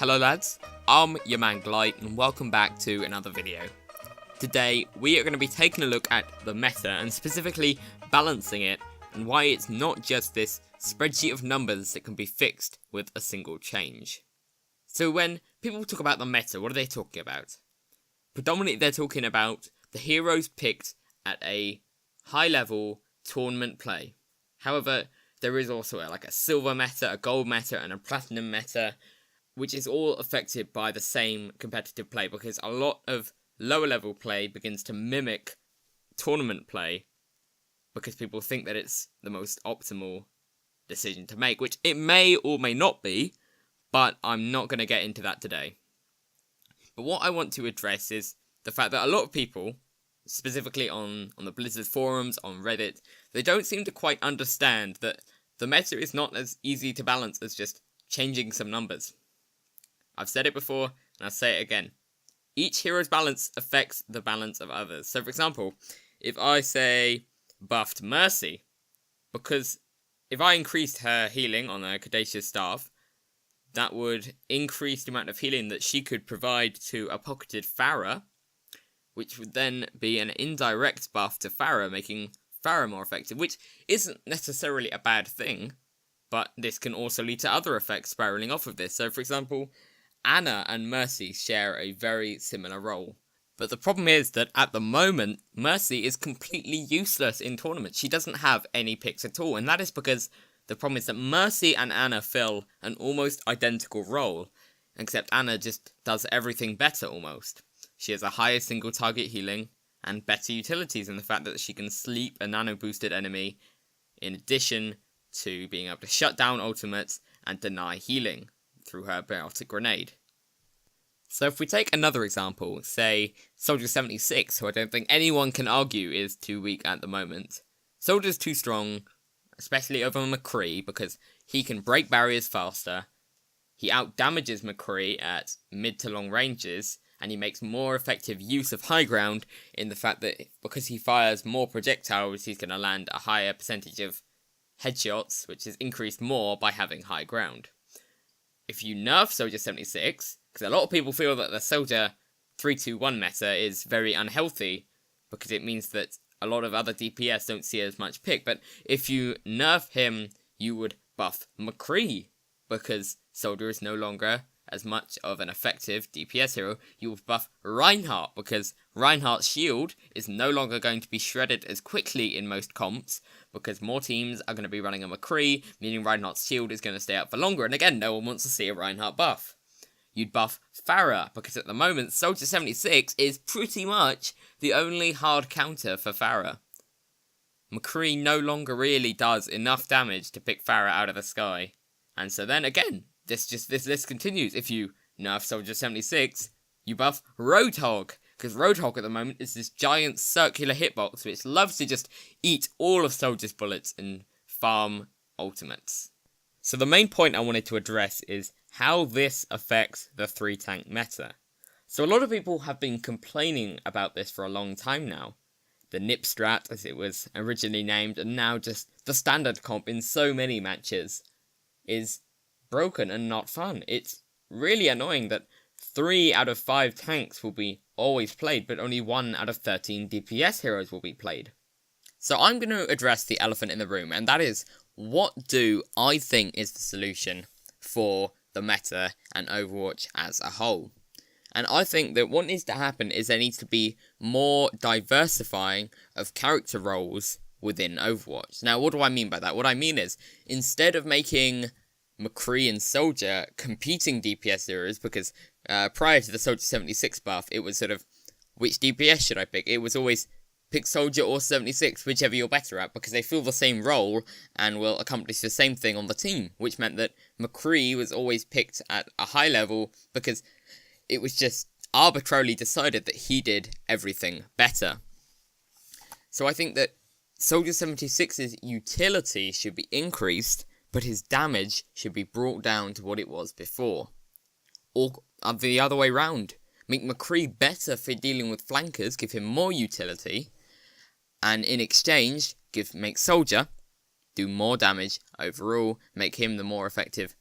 Hello lads, I'm your man Glide and welcome back to another video. Today we are going to be taking a look at the meta and specifically balancing it and why it's not just this spreadsheet of numbers that can be fixed with a single change. So when people talk about the meta, what are they talking about? Predominantly they're talking about the heroes picked at a high level tournament play. However, there is also a silver meta, a gold meta and a platinum meta, which is all affected by the same competitive play because a lot of lower level play begins to mimic tournament play because people think that it's the most optimal decision to make, which it may or may not be, but I'm not going to get into that today. But what I want to address is the fact that a lot of people, specifically on the Blizzard forums, on Reddit, they don't seem to quite understand that the meta is not as easy to balance as just changing some numbers. I've said it before, and I'll say it again. Each hero's balance affects the balance of others. So, for example, if I say buffed Mercy, because if I increased her healing on a Caduceus staff, that would increase the amount of healing that she could provide to a pocketed pharah, which would then be an indirect buff to pharah, making pharah more effective, which isn't necessarily a bad thing, but this can also lead to other effects spiraling off of this. So, for example, Anna and Mercy share a very similar role. But the problem is that at the moment, Mercy is completely useless in tournaments. She doesn't have any picks at all, and that is because the problem is that Mercy and Anna fill an almost identical role, except Anna just does everything better almost. She has a higher single target healing, and better utilities in the fact that she can sleep a nano-boosted enemy, in addition to being able to shut down ultimates and deny healing through her biotic grenade. So if we take another example, say Soldier 76, who I don't think anyone can argue is too weak at the moment. Soldier's too strong, especially over McCree, because he can break barriers faster, he outdamages McCree at mid to long ranges, and he makes more effective use of high ground in the fact that because he fires more projectiles, he's going to land a higher percentage of headshots, which is increased more by having high ground. If you nerf Soldier 76, because a lot of people feel that the Soldier 3-2-1 meta is very unhealthy, because it means that a lot of other DPS don't see as much pick, but if you nerf him, you would buff McCree, because Soldier is no longer as much of an effective DPS hero. You will buff Reinhardt, because Reinhardt's shield is no longer going to be shredded as quickly in most comps, because more teams are going to be running a McCree, meaning Reinhardt's shield is going to stay up for longer, and again, no one wants to see a Reinhardt buff. You'd buff pharah, because at the moment, Soldier 76 is pretty much the only hard counter for pharah. McCree no longer really does enough damage to pick pharah out of the sky, and so then again, this list continues. If you nerf Soldier 76, you buff Roadhog, because Roadhog at the moment is this giant circular hitbox which loves to just eat all of Soldier's bullets and farm ultimates. So the main point I wanted to address is how this affects the 3-tank meta. So a lot of people have been complaining about this for a long time now. The Nip strat, as it was originally named, and now just the standard comp in so many matches, is broken and not fun. It's really annoying that 3 out of 5 tanks will be always played, but only 1 out of 13 DPS heroes will be played. So I'm going to address the elephant in the room, and that is, what do I think is the solution for the meta and Overwatch as a whole? And I think that what needs to happen is there needs to be more diversifying of character roles within Overwatch. Now, what do I mean by that? What I mean is, instead of making McCree and Soldier competing DPS heroes, because prior to the Soldier 76 buff, it was sort of, which DPS should I pick? It was always pick Soldier or 76, whichever you're better at, because they fill the same role and will accomplish the same thing on the team, which meant that McCree was always picked at a high level because it was just arbitrarily decided that he did everything better. So I think that Soldier 76's utility should be increased, but his damage should be brought down to what it was before. Or the other way round. Make McCree better for dealing with flankers, give him more utility, and in exchange, make Soldier do more damage overall, make him the more effective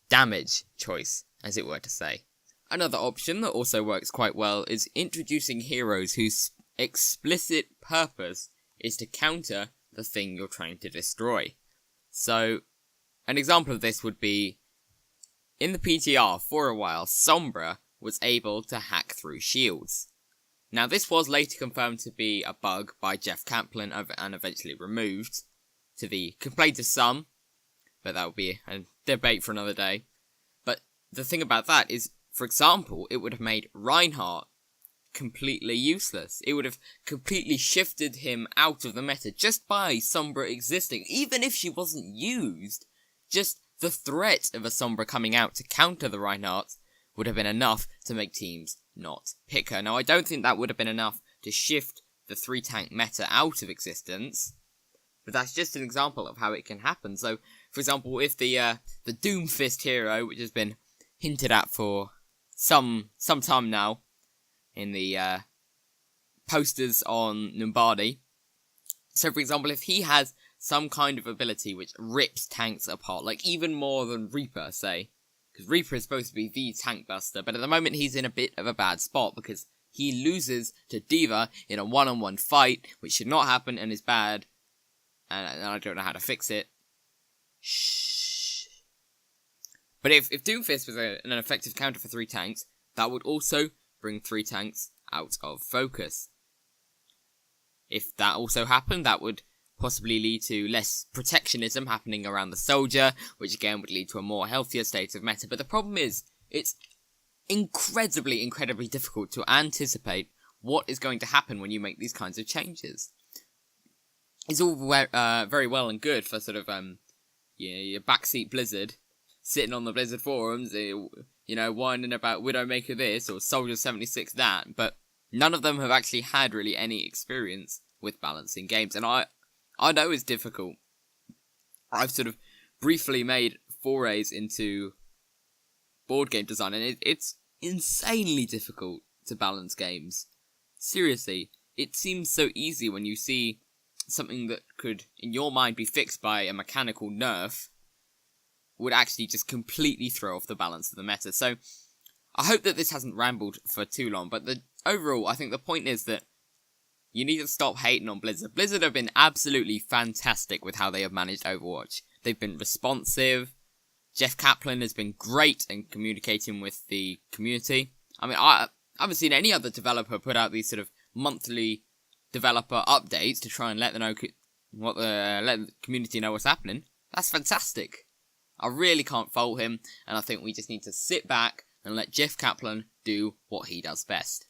damage choice as it were to say. Another option that also works quite well is introducing heroes whose explicit purpose is to counter the thing you're trying to destroy. So, an example of this would be, in the PTR, for a while, Sombra was able to hack through shields. Now, this was later confirmed to be a bug by Jeff Kaplan and eventually removed, to the complaint of some, but that would be a debate for another day. But the thing about that is, for example, it would have made Reinhardt completely useless. It would have completely shifted him out of the meta just by Sombra existing. Even if she wasn't used, just the threat of a Sombra coming out to counter the Reinhardt would have been enough to make teams not pick her. Now, I don't think that would have been enough to shift the 3-tank meta out of existence, but that's just an example of how it can happen. So, for example, if the Doomfist hero, which has been hinted at for some time now in the posters on Numbardi, so for example, if he has some kind of ability which rips tanks apart, like even more than Reaper, say, because Reaper is supposed to be the tank buster, but at the moment he's in a bit of a bad spot because he loses to D.Va in a one-on-one fight, which should not happen and is bad, and I don't know how to fix it. Shh. But if Doomfist was an effective counter for 3 tanks, that would also bring 3 tanks out of focus. If that also happened, that would possibly lead to less protectionism happening around the soldier, which again would lead to a more healthier state of meta. But the problem is, it's incredibly difficult to anticipate what is going to happen when you make these kinds of changes. It's all very well and good for sort of your backseat Blizzard sitting on the Blizzard forums, whining about Widowmaker this or Soldier 76 that, but none of them have actually had really any experience with balancing games, and I know it's difficult. I've sort of briefly made forays into board game design, and it's insanely difficult to balance games. Seriously, it seems so easy when you see something that could, in your mind, be fixed by a mechanical nerf, would actually just completely throw off the balance of the meta. So, I hope that this hasn't rambled for too long, but overall, I think the point is that you need to stop hating on Blizzard. Blizzard have been absolutely fantastic with how they have managed Overwatch. They've been responsive. Jeff Kaplan has been great in communicating with the community. I mean, I haven't seen any other developer put out these sort of monthly developer updates to try and let the community know what's happening. That's fantastic. I really can't fault him, and I think we just need to sit back and let Jeff Kaplan do what he does best.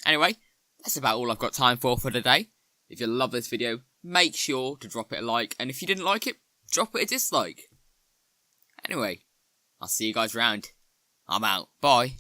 Anyway, that's about all I've got time for today. If you love this video, make sure to drop it a like, and if you didn't like it, drop it a dislike. Anyway, I'll see you guys around. I'm out. Bye.